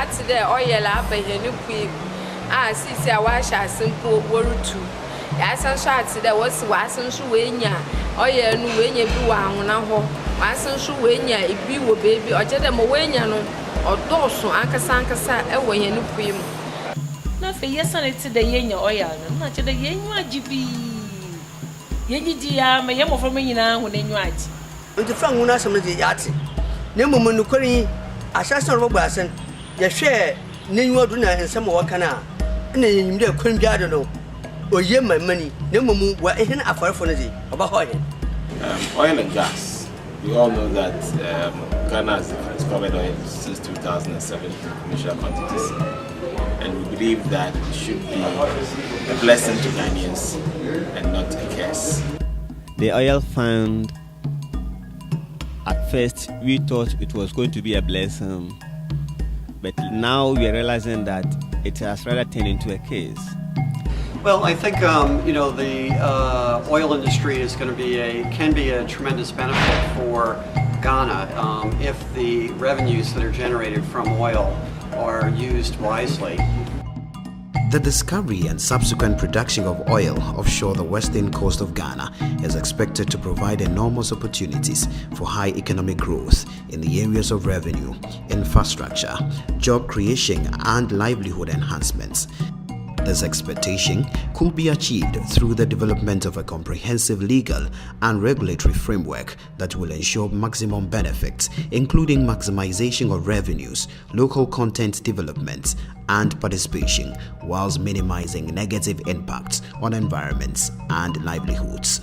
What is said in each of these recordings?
ate de oil aba here ne pui sisi a wa sha simple worutu ya san so ate de wasi wa san so we nya oil no we nya bi wa ahona ho wa san so we nya ibi wo baby oje de mo we nya no odoso ankasa e wo here ne pui mu na fe yesa ate de yenya oil no na che de yenyu agibi yenyi di ya me yemo fo nyina ho na enyu agi nti fa nguna asem de yate ne mumu nukori ashasan robo asen ye hwe ne nyu adu na ensem wo kana na yenyim de kwanbia do no oye mamani ne mumu wa ehin afarefo ne de oba ho ye oil and gas. We all know that Ghana has discovered oil since 2007 initial quantities, and we believe that it should be a blessing to Ghanaians and not a curse. The oil found, at first we thought it was going to be a blessing, but now we are realizing that it has rather turned into a case. Well, I think the oil industry is going to can be a tremendous benefit for Ghana if the revenues that are generated from oil are used wisely. The discovery and subsequent production of oil offshore the western coast of Ghana is expected to provide enormous opportunities for high economic growth in the areas of revenue, infrastructure, job creation, and livelihood enhancements. This expectation could be achieved through the development of a comprehensive legal and regulatory framework that will ensure maximum benefits, including maximization of revenues, local content development, and participation, whilst minimizing negative impacts on environments and livelihoods.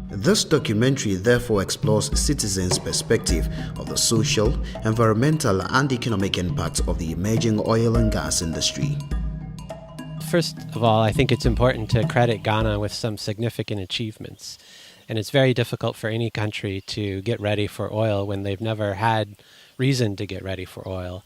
This documentary therefore explores citizens' perspective of the social, environmental, and economic impacts of the emerging oil and gas industry. First of all, I think it's important to credit Ghana with some significant achievements. And it's very difficult for any country to get ready for oil when they've never had reason to get ready for oil.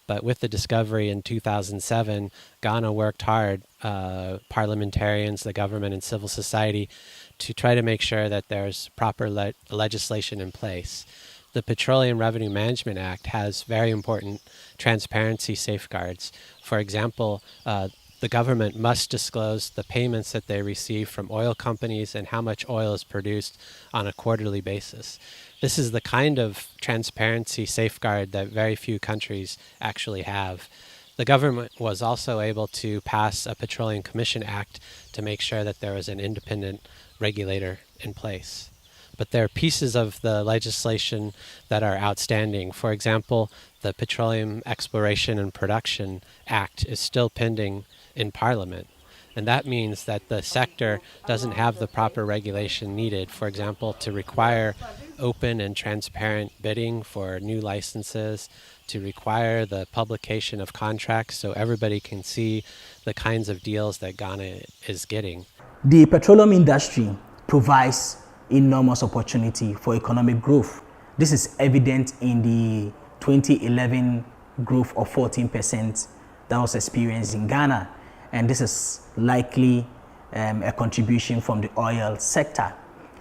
But with the discovery in 2007, Ghana worked hard, parliamentarians, the government, and civil society, to try to make sure that there's proper legislation in place. The Petroleum Revenue Management Act has very important transparency safeguards. For example, the government must disclose the payments that they receive from oil companies and how much oil is produced on a quarterly basis. This is the kind of transparency safeguard that very few countries actually have. The government was also able to pass a Petroleum Commission Act to make sure that there was an independent regulator in place. But there are pieces of the legislation that are outstanding. For example, the Petroleum Exploration and Production Act is still pending in Parliament. And that means that the sector doesn't have the proper regulation needed, for example, to require open and transparent bidding for new licenses, to require the publication of contracts so everybody can see the kinds of deals that Ghana is getting. The petroleum industry provides enormous opportunity for economic growth. This is evident in the 2011 growth of 14% that was experienced in Ghana. And this is likely a contribution from the oil sector.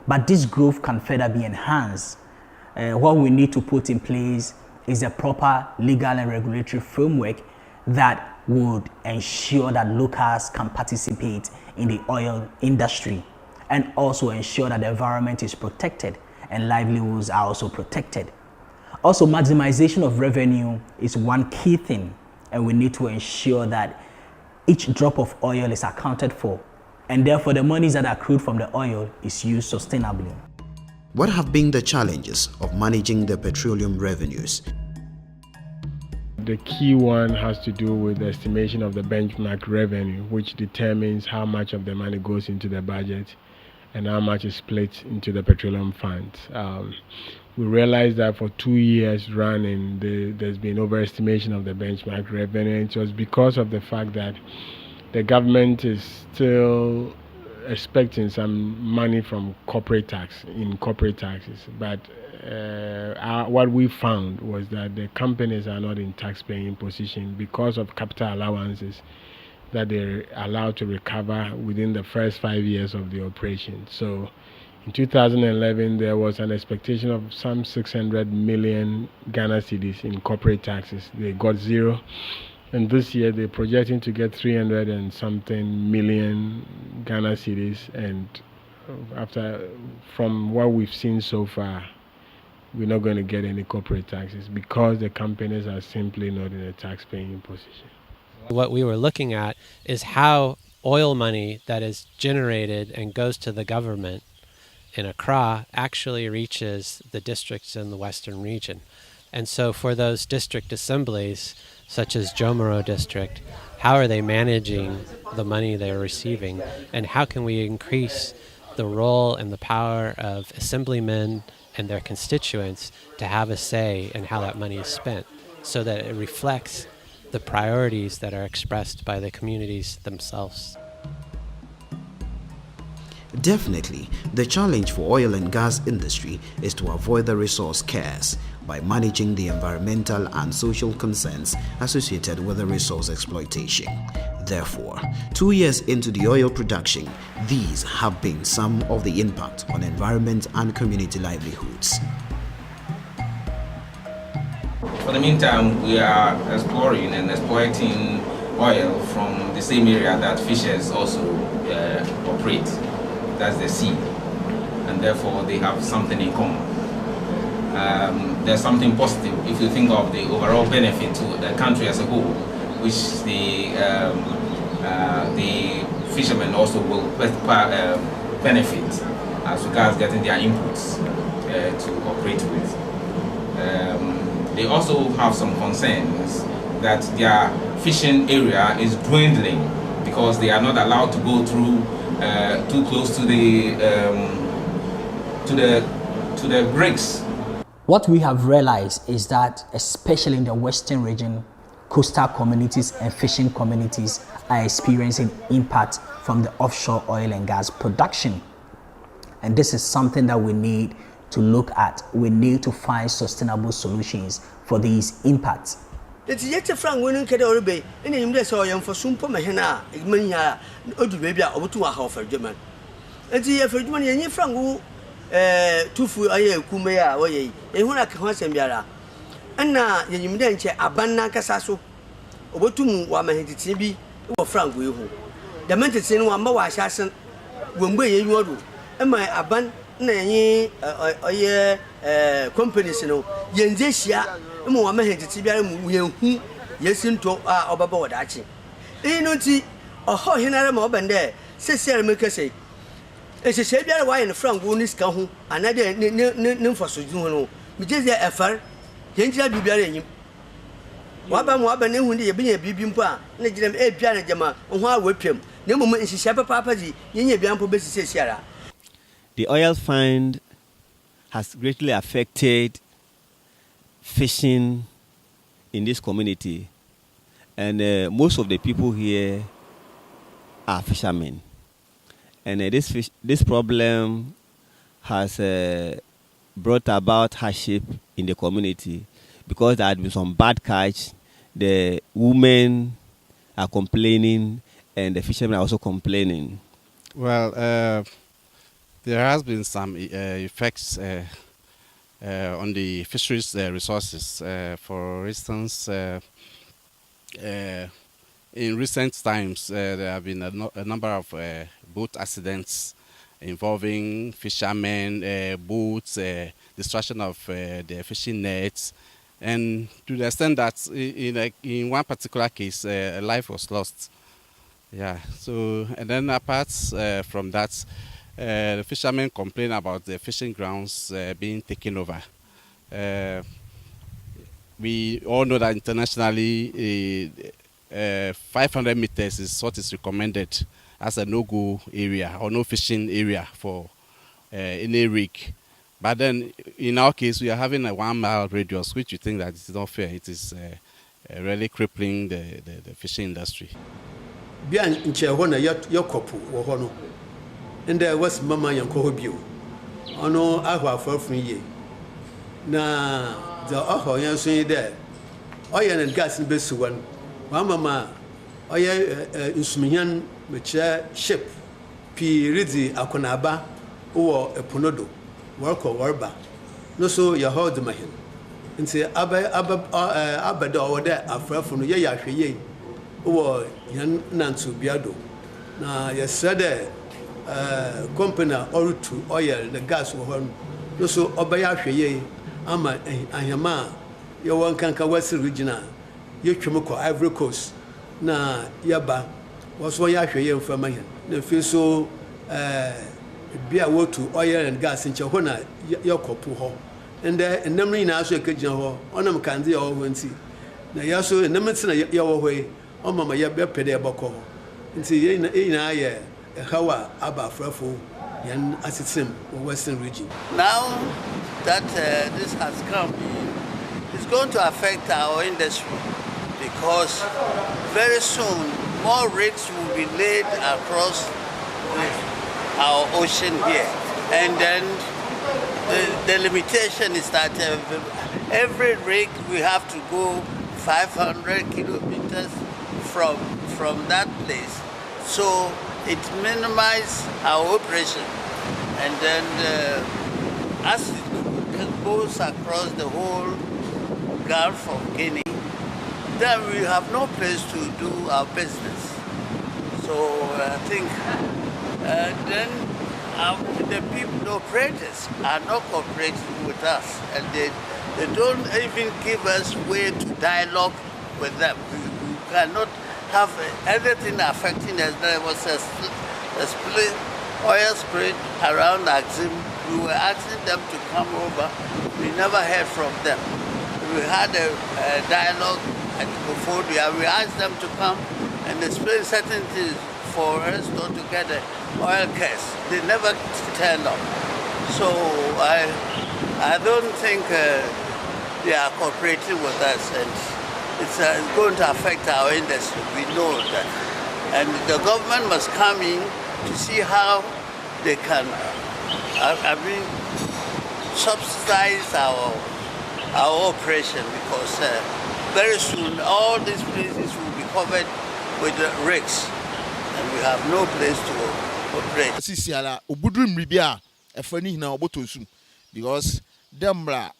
But this growth can further be enhanced. What we need to put in place is a proper legal and regulatory framework that would ensure that locals can participate in the oil industry and also ensure that the environment is protected and livelihoods are also protected. Also, maximization of revenue is one key thing, and we need to ensure that each drop of oil is accounted for, and therefore the monies that are accrued from the oil is used sustainably. What have been the challenges of managing the petroleum revenues? The key one has to do with the estimation of the benchmark revenue, which determines how much of the money goes into the budget and how much is split into the petroleum funds. We realized that for 2 years running, there's been overestimation of the benchmark revenue. It was because of the fact that the government is still expecting some money from corporate taxes. But what we found was that the companies are not in tax-paying position because of capital allowances that they're allowed to recover within the first 5 years of the operation. So In 2011, there was an expectation of some 600 million Ghana cedis in corporate taxes. They got zero. And this year, they're projecting to get 300 and something million Ghana cedis. And from what we've seen so far, we're not going to get any corporate taxes because the companies are simply not in a tax-paying position. What we were looking at is how oil money that is generated and goes to the government in Accra actually reaches the districts in the western region. And so for those district assemblies, such as Jomoro district, how are they managing the money they're receiving? And how can we increase the role and the power of assemblymen and their constituents to have a say in how that money is spent so that it reflects the priorities that are expressed by the communities themselves? Definitely, the challenge for oil and gas industry is to avoid the resource curse by managing the environmental and social concerns associated with the resource exploitation. Therefore, 2 years into the oil production, these have been some of the impact on environment and community livelihoods. For the meantime, we are exploring and exploiting oil from the same area that fishers also operate. That's the sea, and therefore they have something in common. There's something positive if you think of the overall benefit to the country as a whole, which the fishermen also will benefit as regards getting their inputs to operate with. They also have some concerns that their fishing area is dwindling because they are not allowed to go through too close to the bricks. What we have realized is that, especially in the western region, coastal communities and fishing communities are experiencing impact from the offshore oil and gas production. And this is something that we need to look at. We need to find sustainable solutions for these impacts. It's yet a frank winning Kadorbe, and in this oil for Sumpo Mahena, Igmania, Odubia, or to a half for German. And the effort when you frank Tufu Aye Kumea, Oye, and when I can and Biara. And now you didn't check Abana Casasso, or to Wamahiti, or Frank Wihu. The medicine one more assassin when we you and my Aban. Companies, you know, Yenzesia, and Mohammed had to be a who yes into our Obaba Dachi. You know, or how he never more than there, says Sarah Murkase. As a savior, why in the front wound is come, another name for Sujuno, which is their effort, Yenja be burying. Wabam Waban, when they be a bibimpa, let them a piano jama, and why whip him. No moment is Shapa Papaji, Yenya Biampo Bessie Sarah. The oil find has greatly affected fishing in this community, and most of the people here are fishermen. And this problem has brought about hardship in the community because there had been some bad catch. The women are complaining, and the fishermen are also complaining. Well, there has been some effects on the fisheries resources. For instance, in recent times, there have been a number of boat accidents involving fishermen, boats, destruction of the fishing nets, and to the extent that in one particular case, a life was lost. Yeah. So, and then apart from that, the fishermen complain about the fishing grounds being taken over. We all know that internationally, 500 meters is what is recommended as a no-go area or no fishing area for any rig. But then, in our case, we are having a 1 mile radius, which we think that is not fair. It is really crippling the fishing industry. And there was Mama Yankohobio. Oh no, I have for free. Now, the Oho saying there, oil and gas in best one. Mamma, oil in Sumian, which ship, P. Rizzi, Akonaba, wɔ ɛpo no do wɔrekɔ wɔreba no so yɛ hɔ de ma hɛn nti abɛda ɔwɔ dɛ afrafo no yɛyɛ ahwɛ yie wɔ yɛn nantobea do na yɛsrɛ dɛ company a ɔretu ɔyɛ ne gas wɔ hɔ no so ɔbɛyɛ ahwɛ yie ama ahɛma a yɛwɔ nkanka west region a yɛtwam kɔ Ivory Coast na yɛba wɔso wɔyɛ ahwɛ yie mfa ma hɛn na afei so bia wɔtu oil and gas nkyɛ hɔ na yɛkɔ po hɔ ndɛ nnam no nyinaa so ɛkɛgyina hɔ ɔnam kandeɛ a ɔwɔ hɔ nti na yɛ so nnam nti na yɛwɔ hɔ yi ɔma ma yɛbɛpɛ dɛ yɛbɛkɔ hɔ nti yɛn nyinaa yɛ ɛhaw a aba afrafo yɛn asetem wɔ western region. Now that this has come, it's going to affect our industry because very soon more rigs will be laid across our ocean here, and then the limitation is that every rig we have to go 500 kilometers from that place, so it minimizes our operation, and then as it goes across the whole Gulf of Guinea, then we have no place to do our business. So I think then the people, the operators are not cooperating with us, and they don't even give us way to dialogue with them. We cannot have anything affecting us. There was a split, oil split around Axim. We were asking them to come over. We never heard from them. We had a dialogue at Kofodia. We asked them to come and explain certain things for us not to get an oil case. They never turned up. So I don't think they are cooperating with us, and it's going to affect our industry. We know that. And the government must come in to see how they can subsidize our operation, because very soon all these places will be covered with rigs, and we have no place to operate. Sisi ala obudru mribia efani hina obotosu because demra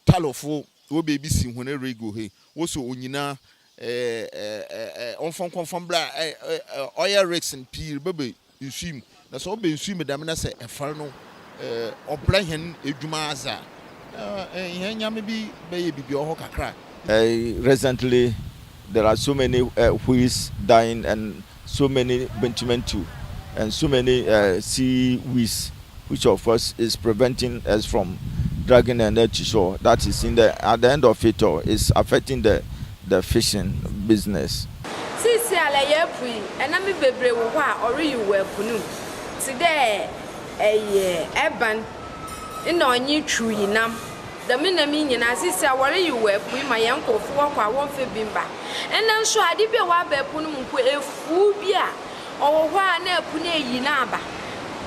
talofo wo baby si hone rego he wo so onyina onfon konfon bra oil rigs and peel bebe nsum na so be nsum dam na se efar no obra hen edwuma aza nyame bi be bibi oho kakra. Recently there are so many wheels dying and so many bitumen and so many seaweeds, which of course is preventing us from dragging the net to shore. That is at the end of it all, is affecting the fishing business. Sisi ala yepui enami bebre wo hɔ a ɔre yiwu apunu today eban ina onyi tru yinam da minami nyina sisi a wɔre yiwu apui ma yankofo wɔ kwa wɔmfe bimba ena nso ade bi wa ba apunu mko efu bi a ɔwɔ hɔ a na apunu eyi na aba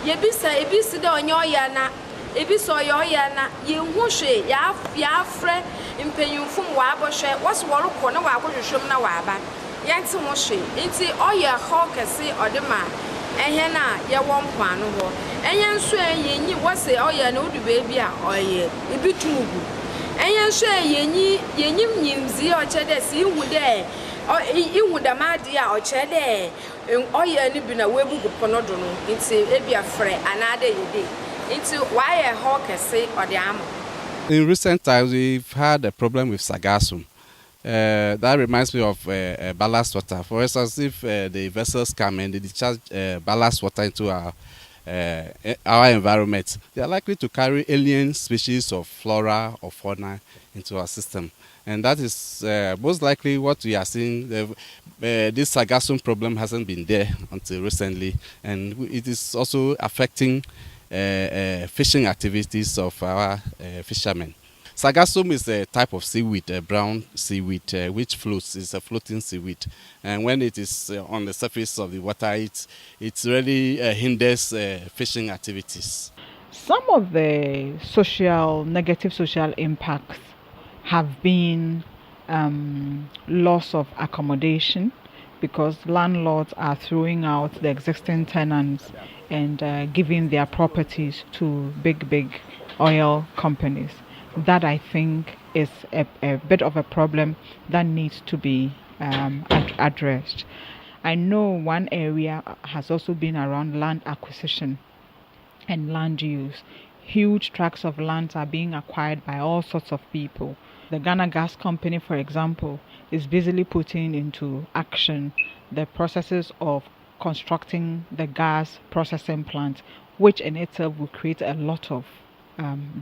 yebisa ebisi de onye oya na ebisa oya na yehu hwe ya afre mpenyumfum wa abohwe wɔso wɔrekɔ na wa akɔhwehwem na wa aba yɛnte ho hwe nti ɔyɛ hɔ kɛse ɔdema ɛhɛ na yɛwɔ mpano hɔ ɛnyɛ nso yenyi wɔse ɔyɛ na odu baabi a ɔyɛ ebi tumugu ɛnyɛ nso yenyi nyimzi ɔkyɛ dɛ si hu dɛ ihu da made a ɔkyɛ dɛ ɔyɛ ne bi na webugu pono do no nti ebi afrɛ anade yede nti wayɛ hɔ kɛse ɔde ama. In recent times we've had a problem with sargassum. That reminds me of ballast water. For instance, if the vessels come and they discharge ballast water into our environment, they are likely to carry alien species of flora or fauna into our system. And that is most likely what we are seeing. This sargassum problem hasn't been there until recently, and it is also affecting fishing activities of our fishermen. Sargassum is a type of seaweed, a brown seaweed, which floats. It's a floating seaweed, and when it is on the surface of the water, it really hinders fishing activities. Some of the negative social impacts have been loss of accommodation, because landlords are throwing out the existing tenants and giving their properties to big oil companies. That, I think, is a bit of a problem that needs to be addressed. I know one area has also been around land acquisition and land use. Huge tracts of land are being acquired by all sorts of people. The Ghana Gas Company, for example, is busily putting into action the processes of constructing the gas processing plant, which in itself will create a lot of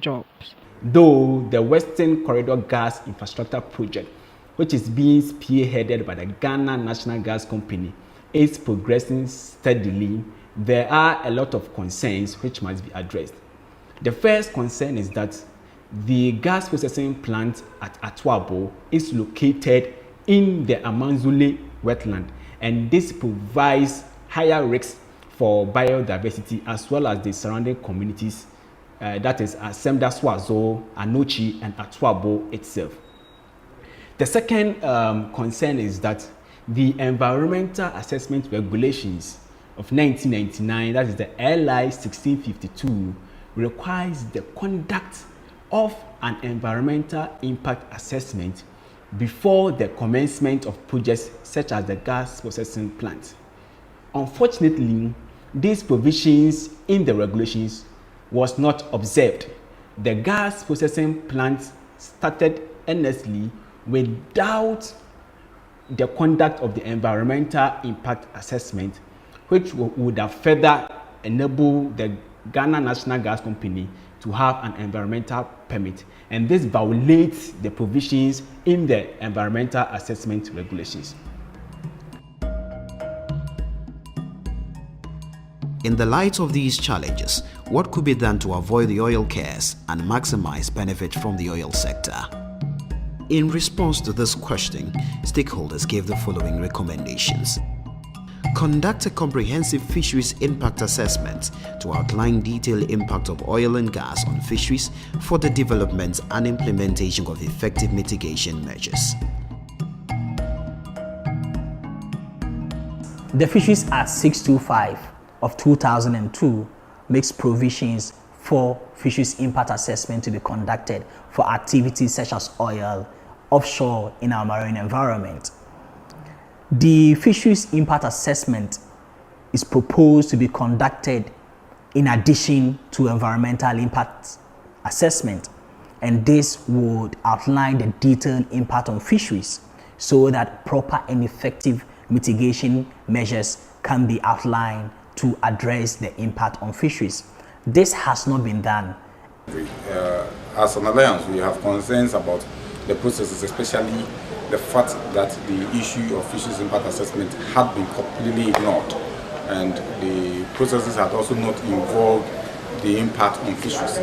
jobs. Though the Western Corridor Gas Infrastructure Project, which is being spearheaded by the Ghana National Gas Company, is progressing steadily, there are a lot of concerns which must be addressed. The first concern is that the gas processing plant at Atuabo is located in the Amanzule wetland, and this provides higher risks for biodiversity as well as the surrounding communities, that is Semda Swazo, Anochi, and Atuabo itself. The second concern is that the Environmental Assessment Regulations of 1999, that is the LI 1652, requires the conduct of an environmental impact assessment before the commencement of projects such as the gas processing plant. Unfortunately, these provisions in the regulations was not observed. The gas processing plant started earnestly without the conduct of the environmental impact assessment, which would have further enabled the Ghana National Gas Company to have an environmental permit, and this violates the provisions in the environmental assessment regulations. In the light of these challenges, what could be done to avoid the oil curse and maximize benefit from the oil sector? In response to this question, stakeholders gave the following recommendations. Conduct a comprehensive fisheries impact assessment to outline detailed impact of oil and gas on fisheries for the development and implementation of effective mitigation measures. The Fisheries Act 625 of 2002 makes provisions for fisheries impact assessment to be conducted for activities such as oil offshore in our marine environment. The fisheries impact assessment is proposed to be conducted in addition to environmental impact assessment, and this would outline the detailed impact on fisheries so that proper and effective mitigation measures can be outlined to address the impact on fisheries. This has not been done. As an alliance, we have concerns about the processes, especially the fact that the issue of fisheries impact assessment had been completely ignored, and the processes had also not involved the impact on fisheries.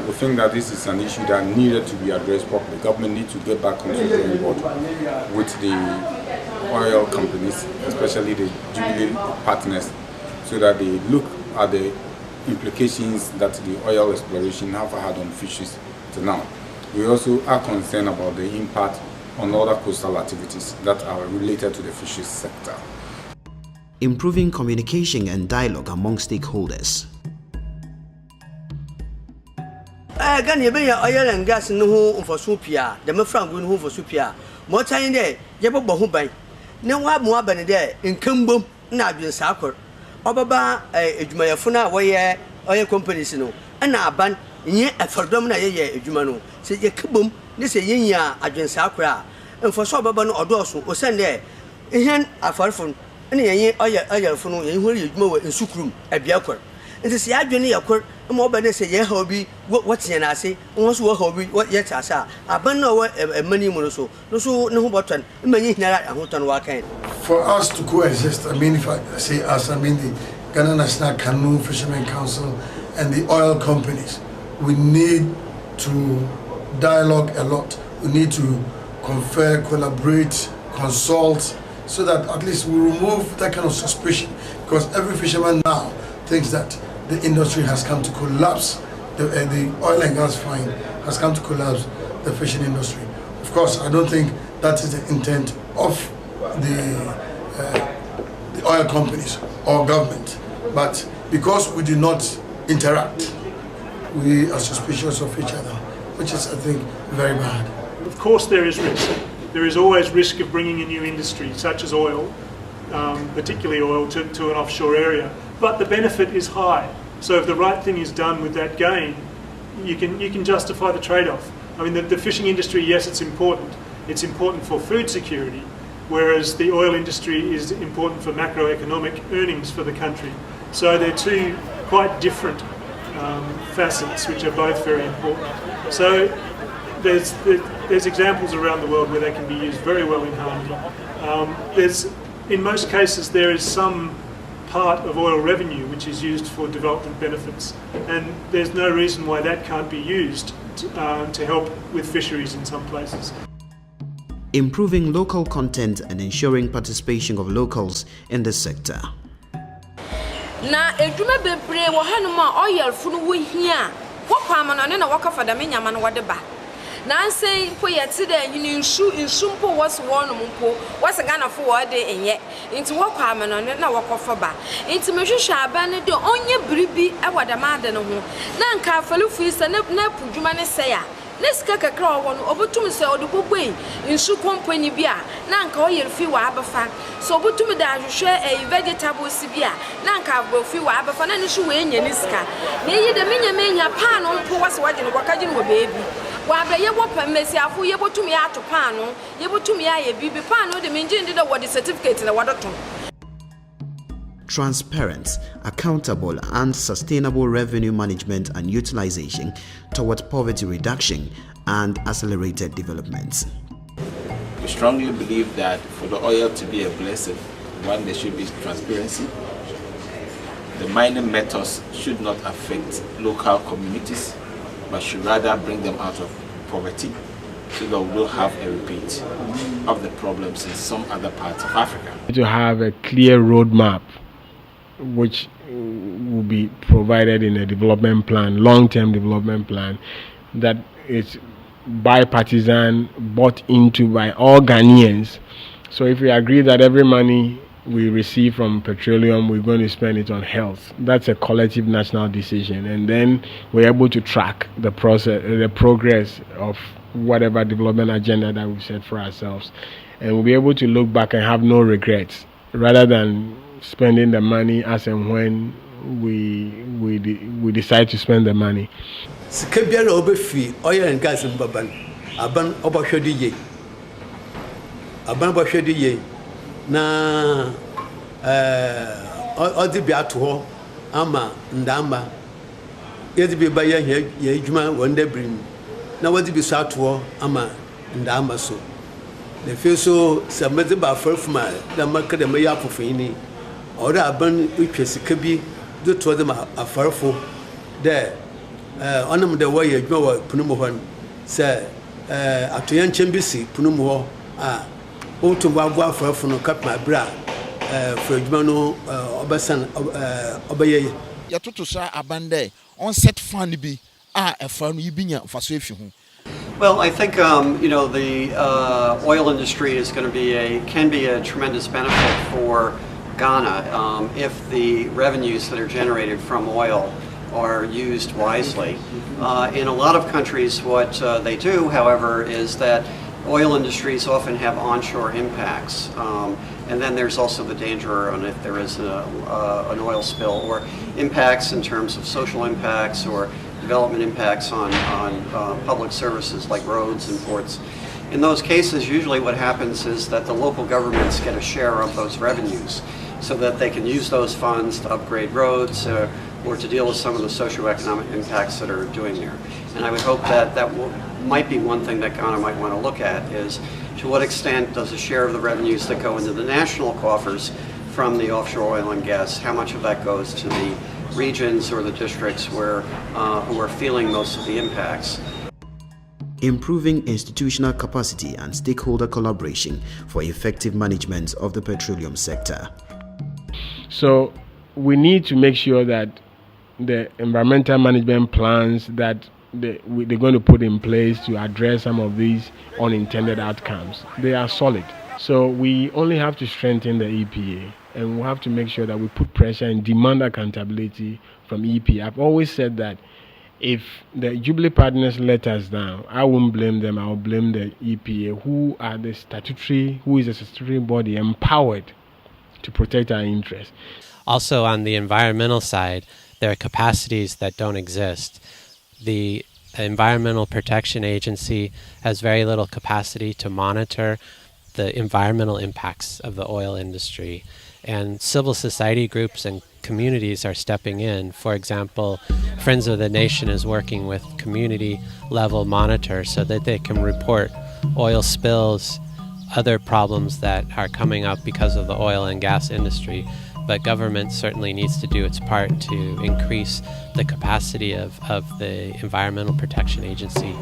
We think that this is an issue that needed to be addressed properly. Government needs to get back onto the drawing board with the oil companies, especially the Jubilee partners, so that they look at the implications that the oil exploration have had on fisheries to now. We also are concerned about the impact on other coastal activities that are related to the fisheries sector. Improving communication and dialogue among stakeholders. Ghana be oil and gas no ho for supia, the mefrango no ho for supia. Mo tan de ye bobo ho ban. Ne wa mo abane de nkambom na adwen sakor. Obaba edwumayefo na wo ye oil companies no na aban nye afordom na ye edwuma no. Se ye kabom ne se yenya adwen sakor a mfoso obaba no odoso o sende ehyan afarfon ne yenye oil fo no ye hu edwuma wa nsukrum abiakor. Nti se adwene yakor mo ba ne se ye ha obi wotiye na ase won so wo ha obi ye tasa aban na wo mani mu no so ne ho boton manyi hinara ahoton wa kan. For us to coexist, I mean, if I say us, I mean the Ghana National Canoe Fishermen Council and the oil companies, we need to dialogue a lot. We need to confer, collaborate, consult, so that at least we remove that kind of suspicion. Because every fisherman now thinks that the industry has come to collapse, the oil and gas fine has come to collapse the fishing industry. Of course, I don't think that is the intent of the the oil companies or government. But because we do not interact, we are suspicious of each other, which is, I think, very bad. Of course there is risk. There is always risk of bringing a new industry, such as oil, particularly oil, to an offshore area. But the benefit is high. So if the right thing is done with that gain, you can justify the trade-off. I mean, the fishing industry, yes, it's important. It's important for food security, whereas the oil industry is important for macroeconomic earnings for the country. So they're two quite different facets, which are both very important. So there's examples around the world where they can be used very well in harmony. In most cases, there is some part of oil revenue which is used for development benefits, and there's no reason why that can't be used to help with fisheries in some places. Improving local content and ensuring participation of locals in the sector. Na edwuma bebre wo hanuma oil funu wo hia wo kwamana ne na wakafa da menyama no wode ba na nsen po yeti da yin nsu mpo was won mpo was Ghana fo wo de enye nti wo kwamana ne na wakofa ba nti mehwehwe aba ne de onye biribi e wada ma de no ho na nka afalifu isa na pudwuma ne se ya Neska kakra wo no obotum se oduboboi nsu company bia na nka oyelfi wa abafa so obotum da ahwehwe vegetables bia na nka abofi wa abafa na ne hwe we nya niska na yi de menya pa no mpo wase waje no kwakaje no beebi wa abra ye wo pamesi afu ye botum ya ato pa no ye botum ya ye bibi pa no de menje ndi da wode certificate na wadoton. Transparent, accountable and sustainable revenue management and utilization toward poverty reduction and accelerated development. We strongly believe that for the oil to be a blessing, one, there should be transparency. The mining methods should not affect local communities, but should rather bring them out of poverty, so that we will have a repeat of the problems in some other parts of Africa. To have a clear roadmap which will be provided in a development plan, long-term development plan, that is bipartisan, bought into by all Ghanaians. So if we agree that every money we receive from petroleum, we're going to spend it on health, that's a collective national decision. And then we're able to track the process, the progress of whatever development agenda that we've set for ourselves. And we'll be able to look back and have no regrets, rather than spending the money as and when we decide to spend the money. Sikabiara obefi oil and gas mbaban aban obahwede ye aban obahwede ye na odi bi ato ho ama ndamba yedi bi ba ye adwuma wonda brim na wodi bi so ato ho ama ndamba so the feel so samedi ba farfuma da maka da mai afofini ora aban utwesika bi do to them afarfo there onam de way adwuma wa punumu hon say atoyan chembisi punumu ho otu bago afarfo no kapma bra for adwuma no obasan obaye yatoto sa abande on set fan bi efa no yibinya faso efi ho. Well, I think the oil industry is going to can be a tremendous benefit for Ghana if the revenues that are generated from oil are used wisely. In a lot of countries, what they do, however, is that oil industries often have onshore impacts, and then there's also the danger on if there is an oil spill, or impacts in terms of social impacts or development impacts on public services like roads and ports. In those cases, usually what happens is that the local governments get a share of those revenues so that they can use those funds to upgrade roads or to deal with some of the socioeconomic impacts that are doing there. And I would hope that might be one thing that Ghana might want to look at, is to what extent does a share of the revenues that go into the national coffers from the offshore oil and gas, how much of that goes to the regions or the districts who are feeling most of the impacts. Improving institutional capacity and stakeholder collaboration for effective management of the petroleum sector. So we need to make sure that the environmental management plans that they're going to put in place to address some of these unintended outcomes, they are solid. So we only have to strengthen the EPA, and we have to make sure that we put pressure and demand accountability from EPA. I've always said that if the Jubilee partners let us down, I won't blame them. I'll blame the EPA, who is the statutory body empowered to protect our interests. Also, on the environmental side, there are capacities that don't exist. The Environmental Protection Agency has very little capacity to monitor the environmental impacts of the oil industry. And civil society groups and communities are stepping in. For example, Friends of the Nation is working with community level monitors so that they can report oil spills, other problems that are coming up because of the oil and gas industry. But government certainly needs to do its part to increase the capacity of the Environmental Protection Agency.